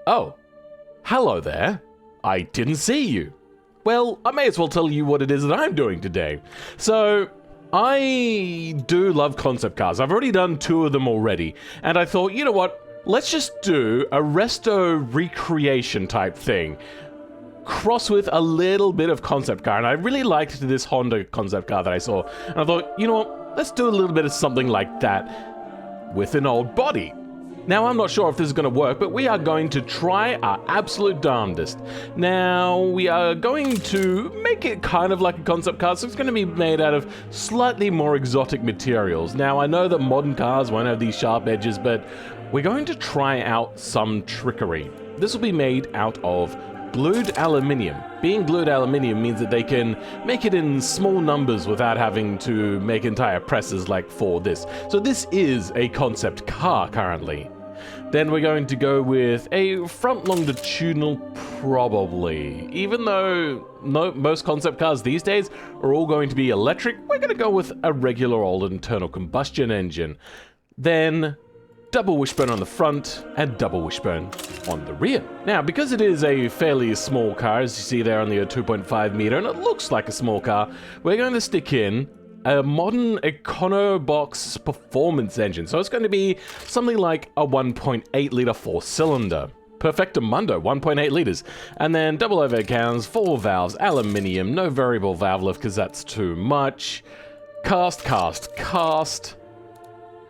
Oh, hello there. I didn't see you. Well, I may as well tell you what it is that I'm doing today. So, I do love concept cars. I've already done 2 of them already, and I thought, you know what? Let's just do a Resto recreation type thing. Cross with a little bit of concept car, and I really liked this Honda concept car that I saw. And I thought, you know what? Let's do a little bit of something like that with an old body. Now, I'm not sure if this is going to work, but we are going to try our absolute darndest. Now, we are going to make it kind of like a concept car, so it's going to be made out of slightly more exotic materials. Now, I know that modern cars won't have these sharp edges, but we're going to try out some trickery. This will be made out of glued aluminium. Being glued aluminium means that they can make it in small numbers without having to make entire presses like for this. So this is a concept car currently. Then we're going to go with a front longitudinal probably. Even though most concept cars these days are all going to be electric, we're going to go with a regular old internal combustion engine. Then double wishbone on the front and double wishbone on the rear. Now, because it is a fairly small car, as you see there, only a 2.5 meter, and it looks like a small car, we're going to stick in a modern EconoBox performance engine. So it's going to be something like a 1.8 liter 4-cylinder. Perfectamundo, 1.8 liters. And then double overhead cams, 4 valves, aluminium, no variable valve lift because that's too much. Cast.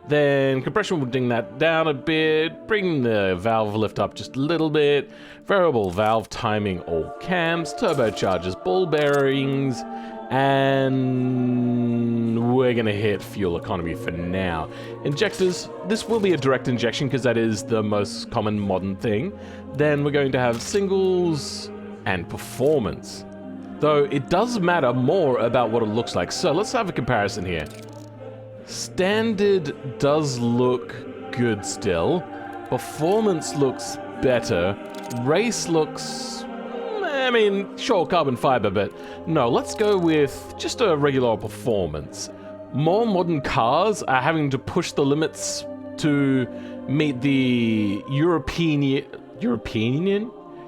Then compression will ding that down a bit, bring the valve lift up just a little bit, variable valve timing all cams, turbochargers, ball bearings, and we're gonna hit fuel economy for now. Injectors, this will be a direct injection because that is the most common modern thing. Then we're going to have singles and performance. Though it does matter more about what it looks like, so let's have a comparison here. Standard does look good still. Performance looks better. Race looks, I mean, sure, carbon fiber, but no, let's go with just a regular performance. More modern cars are having to push the limits to meet the European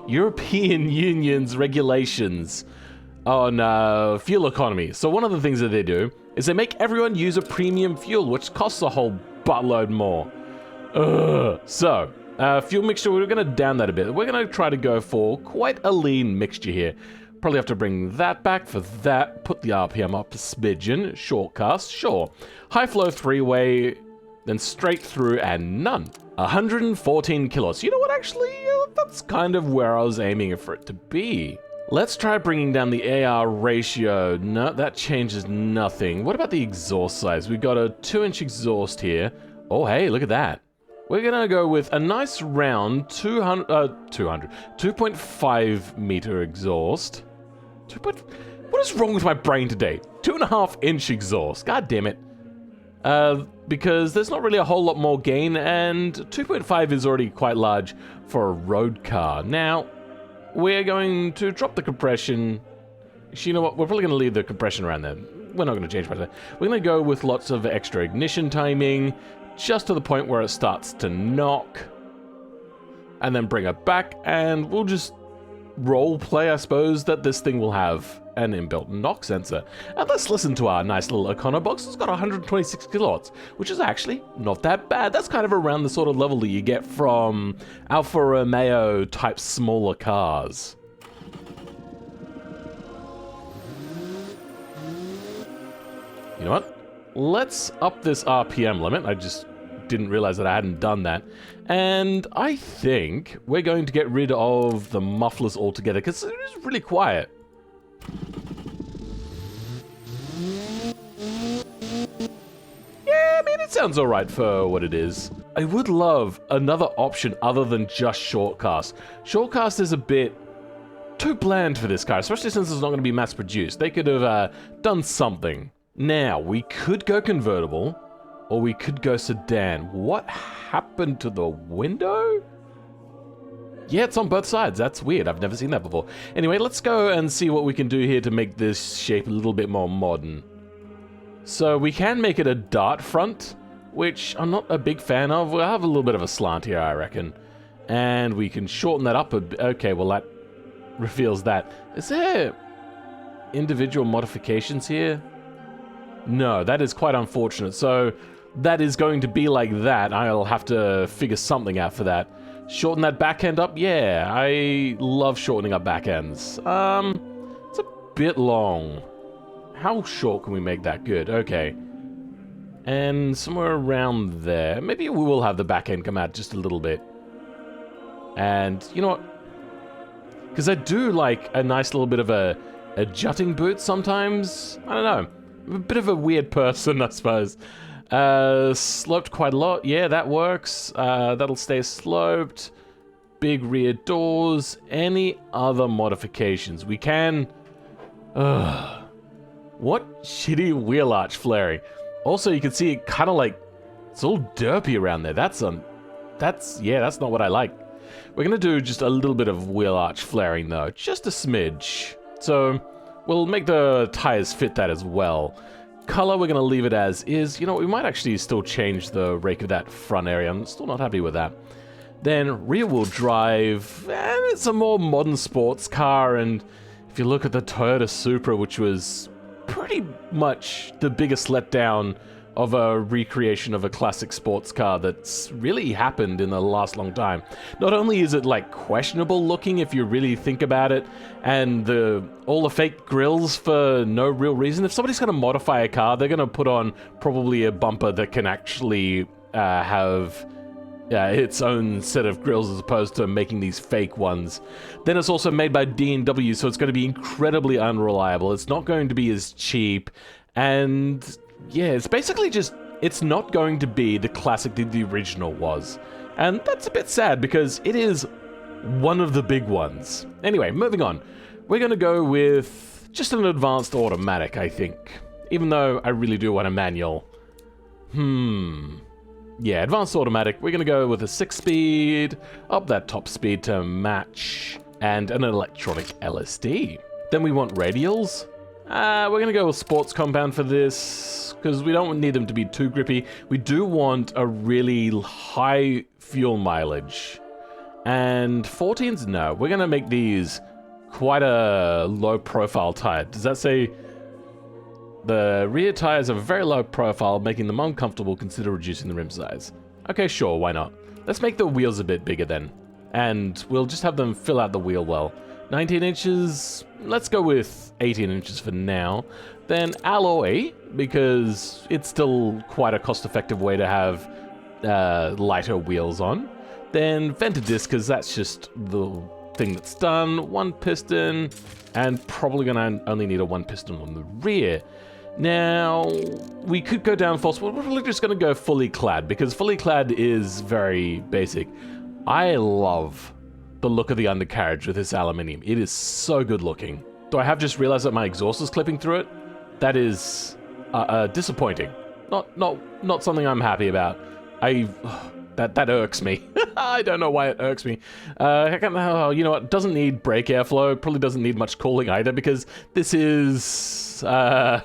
Union's regulations on fuel economy. So one of the things that they do is they make everyone use a premium fuel, which costs a whole buttload more. So, fuel mixture, we're going to down that a bit. We're going to try to go for quite a lean mixture here. Probably have to bring that back for that. Put the RPM up a smidgen. Short cast, sure. High flow 3-way, then straight through and none. 114 kilowatts. You know what, actually, that's kind of where I was aiming for it to be. Let's try bringing down the AR ratio. No, that changes nothing. What about the exhaust size? We've got a 2-inch exhaust here. Oh, hey, look at that. We're gonna go with a nice round 2.5 meter exhaust. What is wrong with my brain today? 2.5-inch exhaust. God damn it. Because there's not really a whole lot more gain, and 2.5 is already quite large for a road car. Now, we're going to drop the compression. Actually, you know what? We're probably going to leave the compression around there. We're not going to change much of that. We're going to go with lots of extra ignition timing, just to the point where it starts to knock. And then bring it back, and we'll just role play, I suppose, that this thing will have an inbuilt knock sensor. And let's listen to our nice little EconoBox. It's got 126 kilowatts, which is actually not that bad. That's kind of around the sort of level that you get from Alfa Romeo type smaller cars. You know what? Let's up this RPM limit. I just didn't realize that I hadn't done that. And I think we're going to get rid of the mufflers altogether because it is really quiet. Yeah, I mean, it sounds alright for what it is. I would love another option other than just shortcast. Shortcast is a bit too bland for this car, especially since it's not going to be mass produced. They could have done something. Now, we could go convertible, or we could go sedan. What happened to the window? Yeah, it's on both sides. That's weird. I've never seen that before. Anyway, let's go and see what we can do here to make this shape a little bit more modern. So we can make it a dart front, which I'm not a big fan of. We'll have a little bit of a slant here, I reckon. And we can shorten that up a bit. Okay, well that reveals that. Is there individual modifications here? No, that is quite unfortunate. So that is going to be like that. I'll have to figure something out for that. Shorten that back end up? Yeah, I love shortening up back ends. It's a bit long. How short can we make that good? Okay. And somewhere around there. Maybe we will have the back end come out just a little bit. And you know what? Because I do like a nice little bit of a jutting boot sometimes. I don't know. I'm a bit of a weird person, I suppose. Sloped quite a lot. Yeah, that works. That'll stay sloped. Big rear doors. Any other modifications? We can... What shitty wheel arch flaring. Also, you can see it kind of like... It's all derpy around there. That's not what I like. We're going to do just a little bit of wheel arch flaring, though. Just a smidge. So, we'll make the tires fit that as well. Color, we're going to leave it as is. You know, we might actually still change the rake of that front area. I'm still not happy with that. Then, rear-wheel drive. And it's a more modern sports car. And if you look at the Toyota Supra, which was pretty much the biggest letdown of a recreation of a classic sports car that's really happened in the last long time. Not only is it like questionable looking if you really think about it, and all the fake grills for no real reason. If somebody's going to modify a car, they're going to put on probably a bumper that can actually have its own set of grills as opposed to making these fake ones. Then it's also made by B&W, so it's going to be incredibly unreliable. It's not going to be as cheap, and yeah, it's basically just, it's not going to be the classic that the original was. And that's a bit sad because it is one of the big ones. Anyway, moving on. We're going to go with just an advanced automatic, I think. Even though I really do want a manual. Yeah, advanced automatic. We're going to go with a 6-speed, up that top speed to match, and an electronic LSD. Then we want radials. We're going to go with sports compound for this, because we don't need them to be too grippy. We do want a really high fuel mileage. And 14s, no. We're going to make these quite a low profile tire. Does that say... The rear tires are very low profile, making them uncomfortable. Consider reducing the rim size. Okay, sure, why not? Let's make the wheels a bit bigger then. And we'll just have them fill out the wheel well. 19 inches, let's go with 18 inches for now. Then alloy, because it's still quite a cost-effective way to have lighter wheels on. Then vented disc, because that's just the thing that's done. One piston, and probably gonna only need a one piston on the rear. Now, we could go down false, but we're just gonna go fully clad, because fully clad is very basic. I love the look of the undercarriage with this aluminium. It is so good looking. Do I have just realized that my exhaust is clipping through it? That is disappointing. Not something I'm happy about. That irks me. I don't know why it irks me. You know what? Doesn't need brake airflow. Probably doesn't need much cooling either, because this is a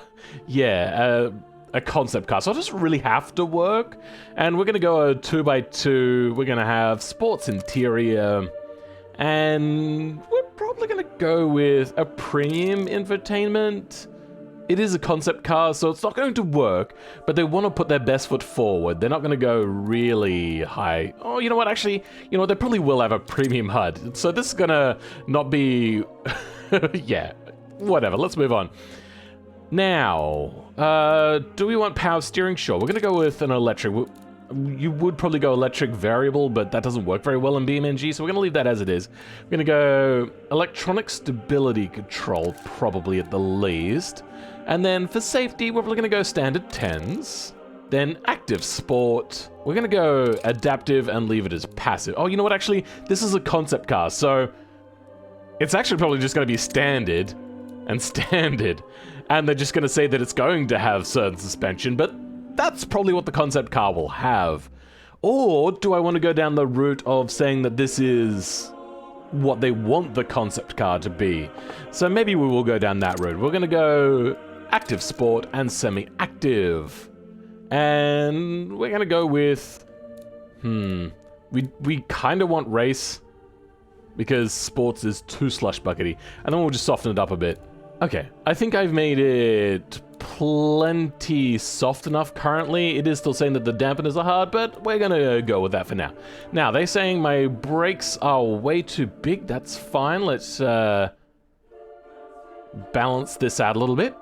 concept car, so it doesn't really have to work. And we're gonna go a 2x2. We're gonna have sports interior. And we're probably going to go with a premium infotainment. It is a concept car, so it's not going to work, but they want to put their best foot forward. They're not going to go really high. Oh, you know what? Actually, you know, they probably will have a premium HUD. So this is going to not be... yeah, whatever. Let's move on. Now, do we want power steering? Sure. We're going to go with an electric. You would probably go electric variable, but that doesn't work very well in BeamNG, so we're going to leave that as it is. We're going to go electronic stability control, probably at the least. And then for safety, we're probably going to go standard 10s. Then active sport. We're going to go adaptive and leave it as passive. Oh, you know what? Actually, this is a concept car, so it's actually probably just going to be standard and standard. And they're just going to say that it's going to have certain suspension, but that's probably what the concept car will have. Or do I want to go down the route of saying that this is what they want the concept car to be? So maybe we will go down that route. We're going to go active sport and semi-active. And we're going to go with... We're We kind of want race, because sports is too slush buckety, and then we'll just soften it up a bit. Okay, I think I've made it plenty soft enough currently. It is still saying that the dampeners are hard, but we're gonna go with that for now. Now, they're saying my brakes are way too big. That's fine. Let's balance this out a little bit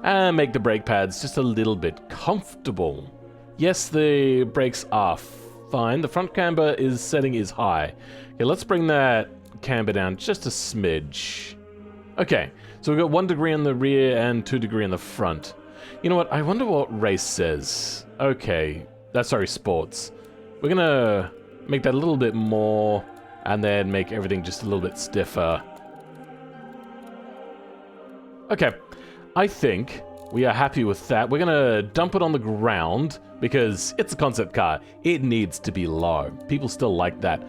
and make the brake pads just a little bit comfortable. Yes, the brakes are fine. The front camber setting is high. Okay, let's bring that camber down just a smidge. Okay, so we've got 1 degree in the rear and 2 degree in the front. You know what? I wonder what race says. Okay, that's sorry, sports. We're gonna make that a little bit more and then make everything just a little bit stiffer. Okay, I think we are happy with that. We're gonna dump it on the ground because it's a concept car. It needs to be low. People still like that.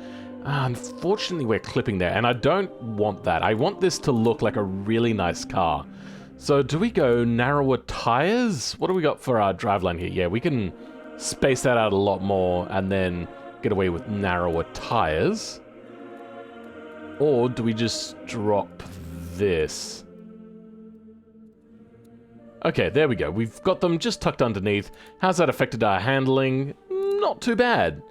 Unfortunately, we're clipping there, and I don't want that. I want this to look like a really nice car. So do we go narrower tires? What do we got for our driveline here? Yeah, we can space that out a lot more and then get away with narrower tires. Or do we just drop this? Okay, there we go. We've got them just tucked underneath. How's that affected our handling? Not too bad.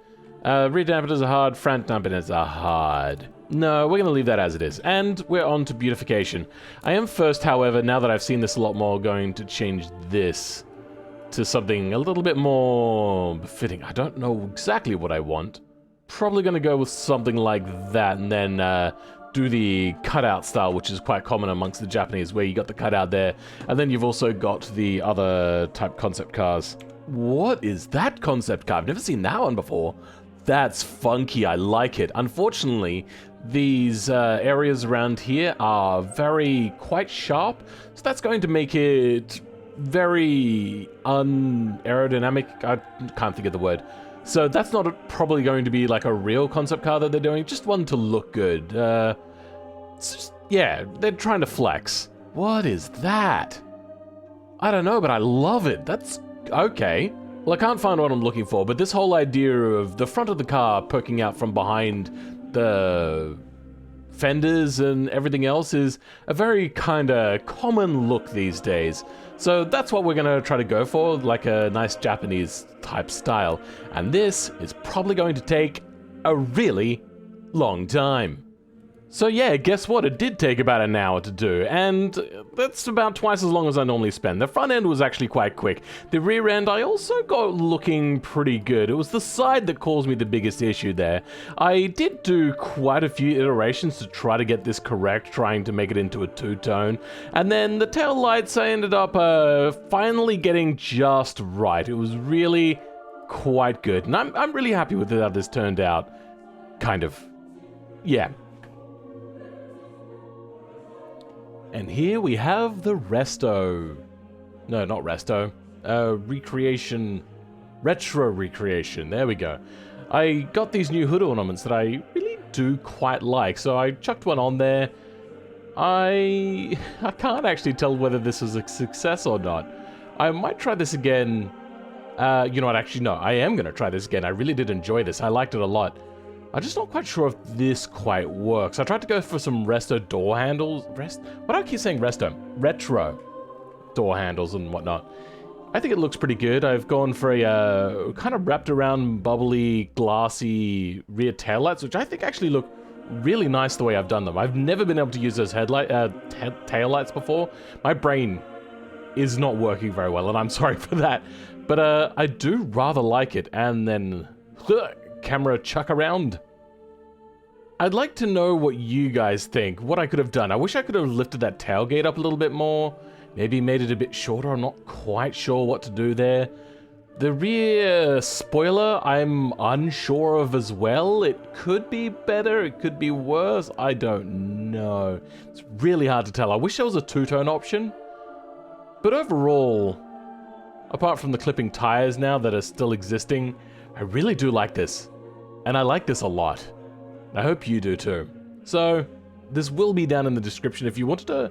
Rear dampeners are hard, front dampeners are hard. No, we're going to leave that as it is. And we're on to beautification. I am first, however, now that I've seen this a lot more, going to change this to something a little bit more befitting. I don't know exactly what I want. Probably going to go with something like that and then do the cutout style, which is quite common amongst the Japanese, where you got the cutout there. And then you've also got the other type concept cars. What is that concept car? I've never seen that one before. That's funky, I like it. Unfortunately, these areas around here are quite sharp, so that's going to make it very unaerodynamic. I can't think of the word. So that's not probably going to be like a real concept car that they're doing, just one to look good. Yeah, they're trying to flex. What is that? I don't know, but I love it. That's okay. Well, I can't find what I'm looking for, but this whole idea of the front of the car poking out from behind the fenders and everything else is a very kind of common look these days. So that's what we're going to try to go for, like a nice Japanese type style. And this is probably going to take a really long time. So yeah, guess what? It did take about an hour to do, and that's about twice as long as I normally spend. The front end was actually quite quick. The rear end I also got looking pretty good. It was the side that caused me the biggest issue there. I did do quite a few iterations to try to get this correct, trying to make it into a two-tone, and then the tail lights I ended up finally getting just right. It was really quite good, and I'm really happy with how this turned out. Kind of. Yeah. And here we have the Resto. No, not Resto. Retro recreation. There we go. I got these new hood ornaments that I really do quite like, so I chucked one on there. I can't actually tell whether this is a success or not. I might try this again. You know what? Actually, no. I am going to try this again. I really did enjoy this. I liked it a lot. I'm just not quite sure if this quite works. I tried to go for some Resto door handles. Why do I keep saying Resto? Retro door handles and whatnot. I think it looks pretty good. I've gone for a kind of wrapped around bubbly, glassy rear taillights, which I think actually look really nice the way I've done them. I've never been able to use those taillights before. My brain is not working very well, and I'm sorry for that. But I do rather like it. And then... camera chuck around. I'd like to know what you guys think, what I could have done. I wish I could have lifted that tailgate up a little bit more, maybe made it a bit shorter. I'm not quite sure what to do there. The rear spoiler, I'm unsure of as well. It could be better, it could be worse, I don't know. It's really hard to tell. I wish there was a two-tone option. But overall, apart from the clipping tires now that are still existing, I really do like this, and I like this a lot. I hope you do too. So, this will be down in the description if you wanted to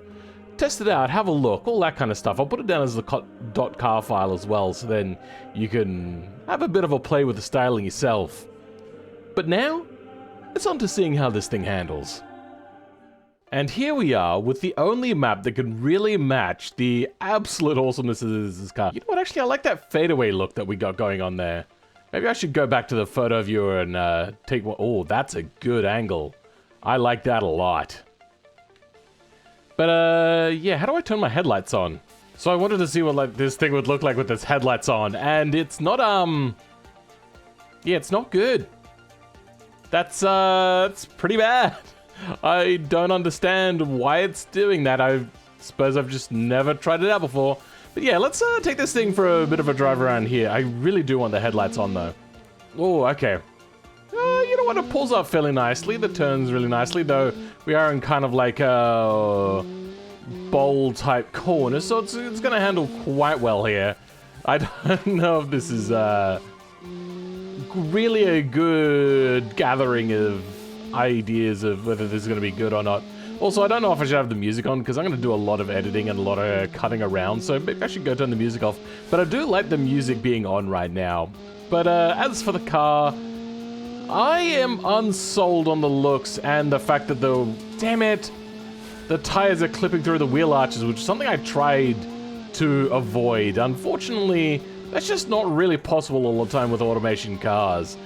test it out, have a look, all that kind of stuff. I'll put it down as the .car file as well, so then you can have a bit of a play with the styling yourself. But now, it's on to seeing how this thing handles. And here we are with the only map that can really match the absolute awesomeness of this car. You know what, actually, I like that fadeaway look that we got going on there. Maybe I should go back to the photo viewer and take one. Oh, that's a good angle. I like that a lot. But, yeah, how do I turn my headlights on? So I wanted to see what this thing would look like with its headlights on, and it's not, yeah, it's not good. That's pretty bad. I don't understand why it's doing that. I suppose I've just never tried it out before. But yeah, let's take this thing for a bit of a drive around here. I really do want the headlights on, though. Oh, okay. You know what? It pulls up fairly nicely. The turns really nicely, though we are in kind of like a bowl type corner, so it's going to handle quite well here. I don't know if this is really a good gathering of ideas of whether this is going to be good or not. Also, I don't know if I should have the music on because I'm going to do a lot of editing and a lot of cutting around, so maybe I should go turn the music off. But I do like the music being on right now. But as for the car, I am unsold on the looks and the fact that damn it, the tires are clipping through the wheel arches, which is something I tried to avoid. Unfortunately, that's just not really possible all the time with automation cars.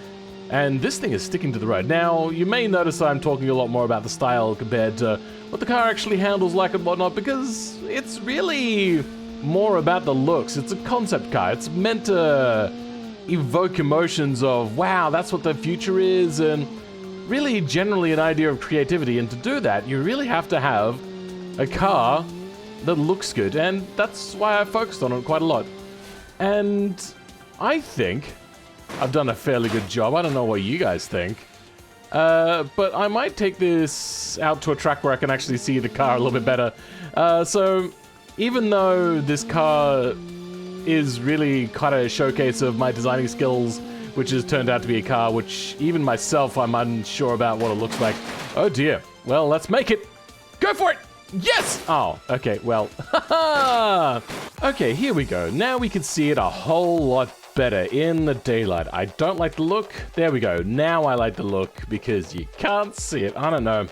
And this thing is sticking to the road. Now, you may notice I'm talking a lot more about the style compared to what the car actually handles like and whatnot, because it's really more about the looks. It's a concept car. It's meant to evoke emotions of, wow, that's what the future is, and really generally an idea of creativity. And to do that, you really have to have a car that looks good, and that's why I focused on it quite a lot. And I think I've done a fairly good job. I don't know what you guys think. But I might take this out to a track where I can actually see the car a little bit better. So even though this car is really kind of a showcase of my designing skills, which has turned out to be a car which even myself, I'm unsure about what it looks like. Oh dear. Well, let's make it. Go for it. Yes! Oh, okay, well. Okay, here we go. Now we can see it a whole lot better in the daylight. I don't like the look. There we go. Now I like the look because you can't see it. I don't know.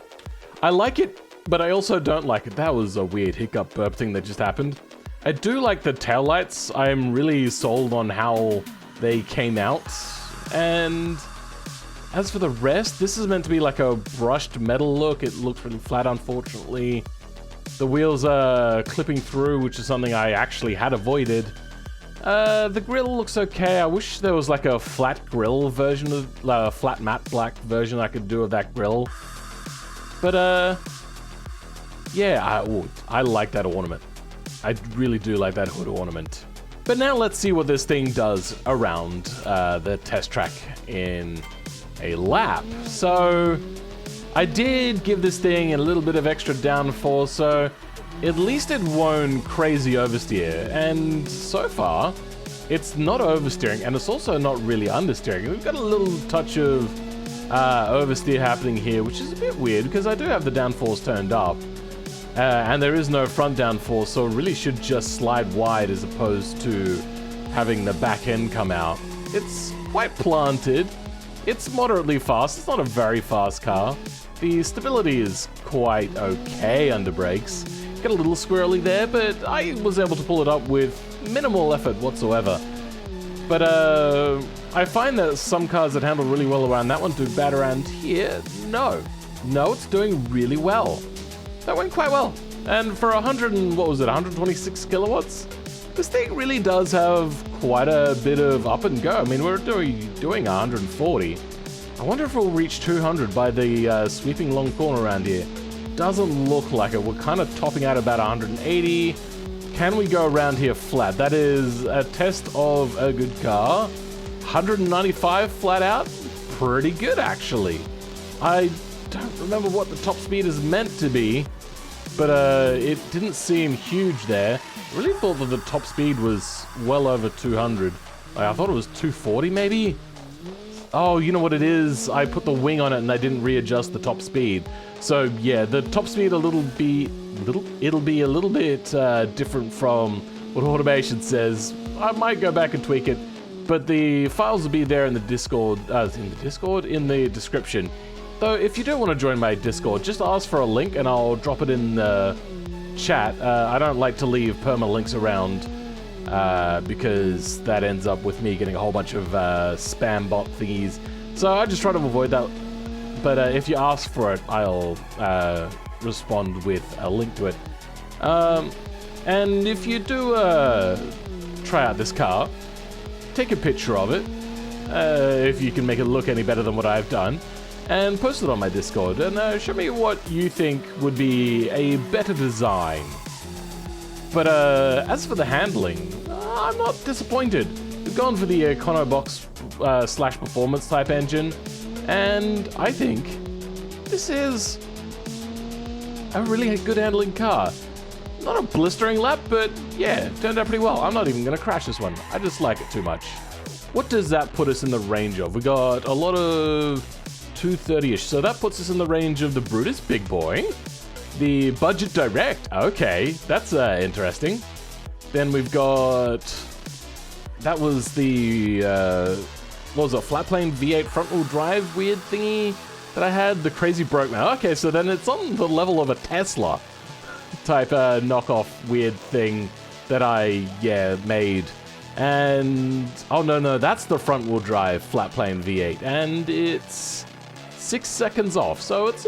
I like it, but I also don't like it. That was a weird hiccup burp thing that just happened. I do like the taillights. I'm really sold on how they came out. And as for the rest, this is meant to be like a brushed metal look. It looks really flat, unfortunately. The wheels are clipping through, which is something I actually had avoided. The grille looks okay. I wish there was like a flat grille version of, flat matte black version I could do of that grille. But, yeah, I like that ornament. I really do like that hood ornament. But now let's see what this thing does around the test track in a lap. So I did give this thing a little bit of extra downforce, so at least it won't crazy oversteer. And so far, it's not oversteering, and it's also not really understeering. We've got a little touch of oversteer happening here, which is a bit weird because I do have the downforce turned up. And there is no front downforce, so it really should just slide wide as opposed to having the back end come out. It's quite planted. It's moderately fast. It's not a very fast car. The stability is quite okay under brakes. Got a little squirrely there, but I was able to pull it up with minimal effort whatsoever. But I find that some cars that handle really well around that one do bad around here. No, it's doing really well. That went quite well. And for 126 kilowatts? This thing really does have quite a bit of up and go. I mean, we're doing 140. I wonder if we'll reach 200 by the sweeping long corner around here. Doesn't look like it. We're kind of topping out about 180. Can we go around here flat? That is a test of a good car. 195 flat out. Pretty good, actually. I don't remember what the top speed is meant to be, but it didn't seem huge there. I really thought that the top speed was well over 200. I thought it was 240 maybe? Oh, you know what it is? I put the wing on it and I didn't readjust the top speed. So yeah, the top speed it'll be a little bit different from what automation says. I might go back and tweak it, but the files will be there in the Discord, in the description. Though, if you do want to join my Discord, just ask for a link and I'll drop it in the chat. I don't like to leave permalinks around because that ends up with me getting a whole bunch of spam bot thingies. So I just try to avoid that. But if you ask for it, I'll respond with a link to it. And if you do try out this car, take a picture of it, if you can make it look any better than what I've done, and post it on my Discord, and show me what you think would be a better design. But as for the handling, I'm not disappointed. We've gone for the Econobox slash performance type engine, and I think this is a really good handling car. Not a blistering lap, but yeah, it turned out pretty well. I'm not even gonna crash this one. I just like it too much. What does that put us in the range of? We got a lot of 230-ish, so that puts us in the range of the Brutus Big Boy, the Budget Direct. Okay, that's interesting. Then we've got, that was the what was it, flat plane V8 front wheel drive weird thingy that I had, the Crazy Broke Man. Okay, so then it's on the level of a Tesla type knockoff weird thing that I made. And oh no, that's the front wheel drive flat plane V8, and it's 6 seconds off. So it's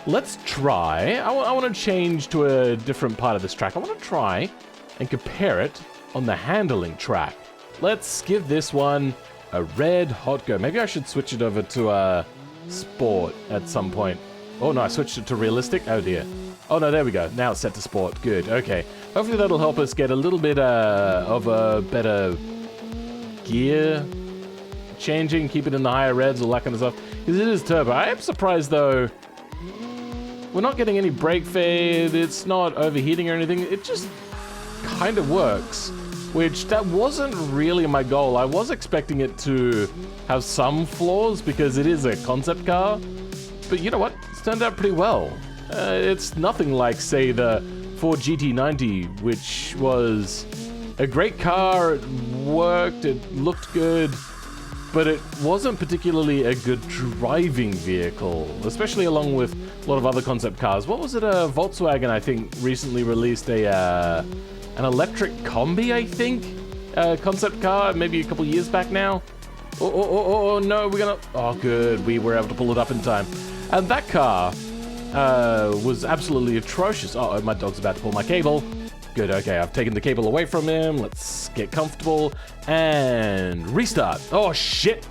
let's try. I want to change to a different part of this track. I want to try and compare it on the handling track. Let's give this one a red hot go. Maybe I should switch it over to sport at some point. Oh no, I switched it to realistic. Oh dear. Oh no, there we go. Now it's set to sport. Good, okay. Hopefully that'll help us get a little bit of a better gear changing, keep it in the higher revs, all that kind of stuff. Because it is turbo. I am surprised though, we're not getting any brake fade, it's not overheating or anything. It just kind of works, which that wasn't really my goal. I was expecting it to have some flaws because it is a concept car. But you know what? It's turned out pretty well. It's nothing like, say, the Ford GT90, which was a great car. It worked, it looked good, but it wasn't particularly a good driving vehicle, especially along with a lot of other concept cars. What was it? Volkswagen, I think, recently released an electric combi, I think, concept car, maybe a couple years back now. Oh no, we're gonna... Oh, good, we were able to pull it up in time. And that car was absolutely atrocious. Uh-oh, my dog's about to pull my cable. Good, okay, I've taken the cable away from him. Let's get comfortable and restart. Oh, shit.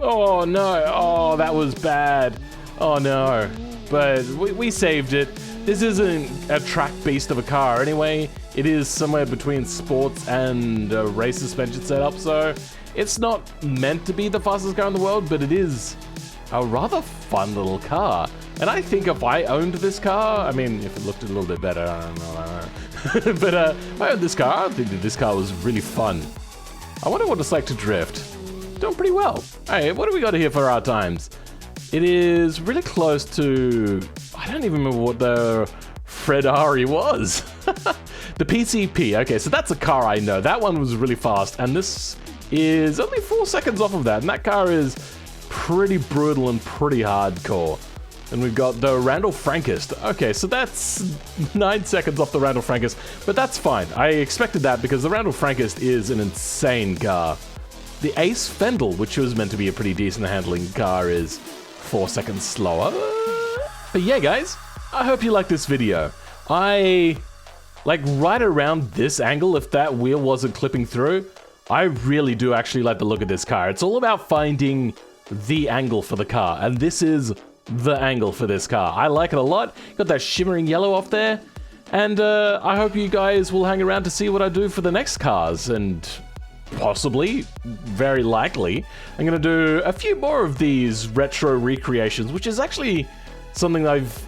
Oh, no. Oh, that was bad. Oh, no. But we saved it. This isn't a track beast of a car anyway. It is somewhere between sports and a race suspension setup, so it's not meant to be the fastest car in the world, but it is a rather fun little car. And I think if I owned this car, I mean, if it looked a little bit better, I don't know. But if I owned this car, I think that this car was really fun. I wonder what it's like to drift. Doing pretty well. Hey, what do we got here for our times? It is really close to, I don't even remember what the Ferrari was. The PCP, okay, so that's a car I know. That one was really fast, and this is only 4 seconds off of that, and that car is pretty brutal and pretty hardcore. And we've got the Randall Frankist. Okay, so that's 9 seconds off the Randall Frankist, but that's fine. I expected that because the Randall Frankist is an insane car. The Ace Fendel, which was meant to be a pretty decent handling car, is 4 seconds slower. But yeah, guys, I hope you like this video. I like right around this angle, if that wheel wasn't clipping through, I really do actually like the look of this car. It's all about finding the angle for the car, and this is the angle for this car. I like it a lot. Got that shimmering yellow off there, and I hope you guys will hang around to see what I do for the next cars, and possibly, very likely, I'm gonna do a few more of these retro recreations, which is actually something I've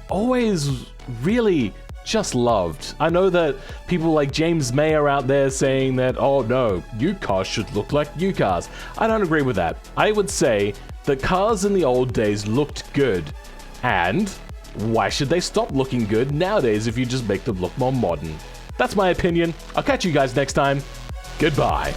always really just loved. I know that people like James May are out there saying that, oh no, new cars should look like new cars. I don't agree with that. I would say the cars in the old days looked good, and why should they stop looking good nowadays if you just make them look more modern? That's my opinion. I'll catch you guys next time. Goodbye.